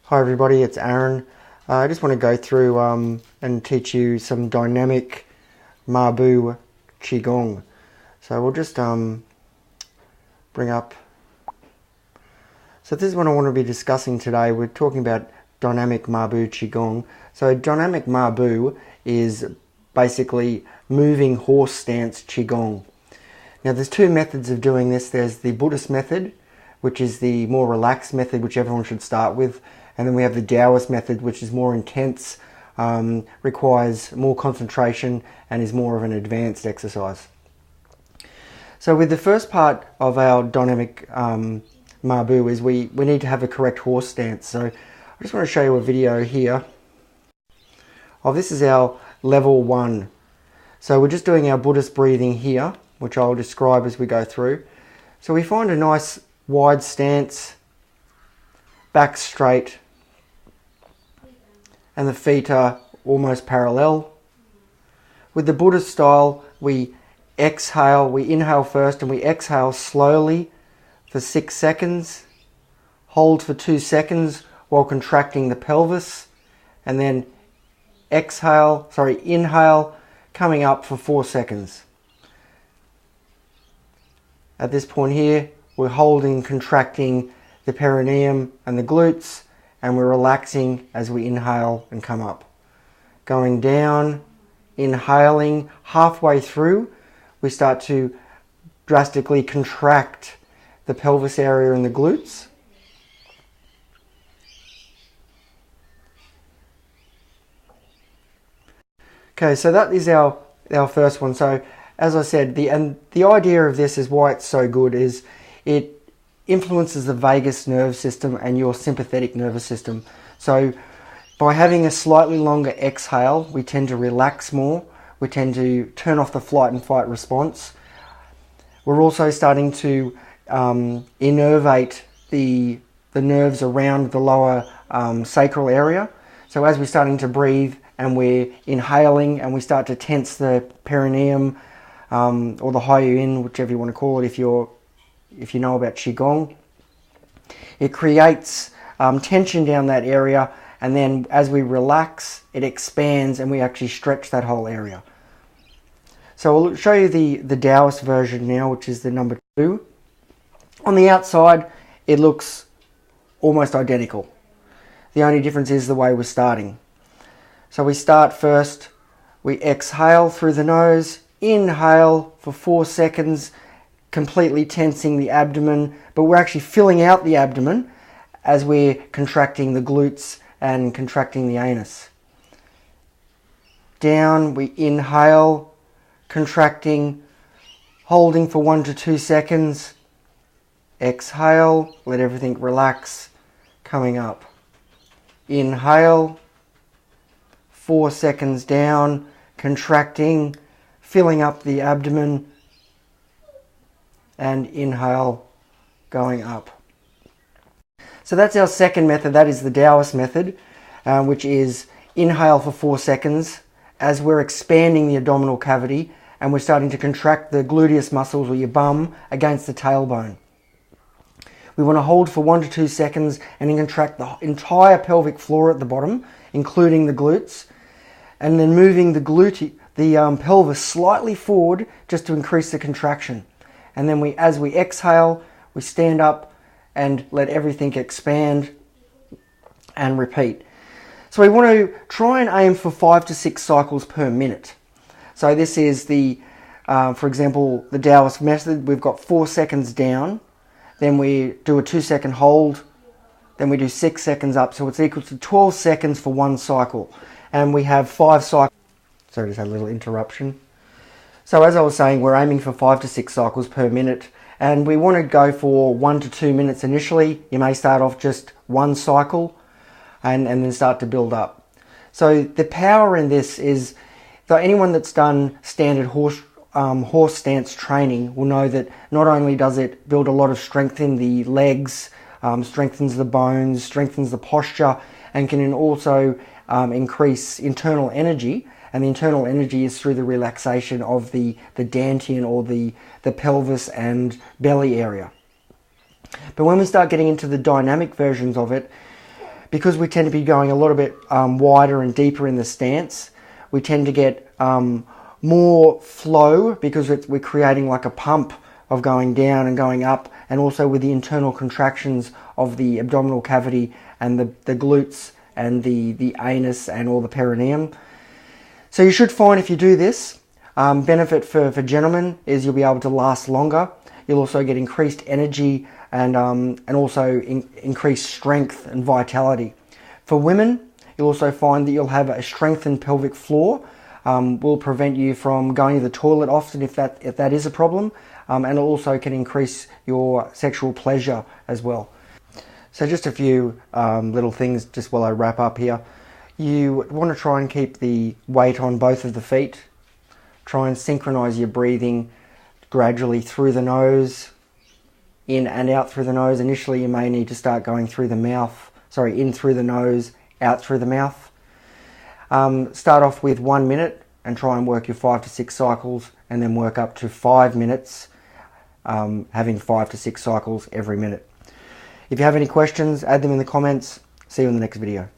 Hi everybody, it's Aaron. I just want to go through and teach you some dynamic Ma Bu Qigong. So we'll just bring up. So this is what I want to be discussing today. We're talking about dynamic Ma Bu Qigong. So dynamic Ma Bu is basically moving horse stance Qigong. Now there's two methods of doing this. There's the Buddhist Method, which is the more relaxed method, which everyone should start with. And then we have the Taoist Method, which is more intense, requires more concentration, and is more of an advanced exercise. So with the first part of our dynamic Ma Bu is we need to have a correct horse stance. So I just want to show you a video here. This is our level 1. So we're just doing our Buddhist breathing here, which I'll describe as we go through. So we find a nice wide stance, back straight, and the feet are almost parallel. With the Buddhist style, we inhale first and we exhale slowly for 6 seconds, hold for 2 seconds while contracting the pelvis, and then inhale, coming up for 4 seconds. At this point here, we're holding, contracting the perineum and the glutes, and we're relaxing as we inhale and come up. Going down, inhaling, halfway through, we start to drastically contract the pelvis area and the glutes. Okay, so that is our first one. So as I said, the idea of this is why it's so good is it influences the vagus nerve system and your sympathetic nervous system. So by having a slightly longer exhale, we tend to relax more. We tend to turn off the flight and fight response. We're also starting to innervate the nerves around the lower sacral area. So as we're starting to breathe and we're inhaling and we start to tense the perineum or the hyoin, whichever you want to call it, if you know about Qigong, it creates tension down that area, and then as we relax, it expands and we actually stretch that whole area. So I'll show you the Taoist version now, which is the number 2. On the outside, it looks almost identical. The only difference is the way we're starting. So we start first, we exhale through the nose, inhale for 4 seconds, completely tensing the abdomen, but we're actually filling out the abdomen as we're contracting the glutes and contracting the anus. Down, we inhale, contracting, holding for 1 to 2 seconds. Exhale, let everything relax, coming up. Inhale, 4 seconds down, contracting, filling up the abdomen, and inhale, going up. So that's our second method. That is the Taoist method, which is inhale for 4 seconds as we're expanding the abdominal cavity and we're starting to contract the gluteus muscles or your bum against the tailbone. We want to hold for 1 to 2 seconds and then contract the entire pelvic floor at the bottom, including the glutes, and then moving the pelvis slightly forward just to increase the contraction. And then as we exhale, we stand up and let everything expand and repeat. So we want to try and aim for 5 to 6 cycles per minute. So this is for example, the Taoist method. We've got 4 seconds down, then we do a 2-second hold, then we do 6 seconds up. So it's equal to 12 seconds for one cycle. And we have 5 cycles. Sorry, just had a little interruption. So as I was saying, we're aiming for 5 to 6 cycles per minute, and we want to go for 1 to 2 minutes initially. You may start off just one cycle and then start to build up. So the power in this is that anyone that's done standard horse stance training will know that not only does it build a lot of strength in the legs, strengthens the bones, strengthens the posture, and can also increase internal energy. And the internal energy is through the relaxation of the dantian or the pelvis and belly area. But when we start getting into the dynamic versions of it, because we tend to be going a little bit wider and deeper in the stance, we tend to get more flow because we're creating like a pump of going down and going up, and also with the internal contractions of the abdominal cavity and the glutes and the anus and all the perineum. So you should find if you do this, benefit for gentlemen is you'll be able to last longer. You'll also get increased energy and also increased strength and vitality. For women, you'll also find that you'll have a strengthened pelvic floor. Will prevent you from going to the toilet often if that is a problem, and it also can increase your sexual pleasure as well. So just a few little things just while I wrap up here. You want to try and keep the weight on both of the feet. Try and synchronize your breathing gradually through the nose, in and out through the nose. Initially you may need to start going through the mouth, in through the nose, out through the mouth. Start off with 1 minute and try and work your 5 to 6 cycles, and then work up to 5 minutes, having 5 to 6 cycles every minute. If you have any questions, add them in the comments. See you in the next video.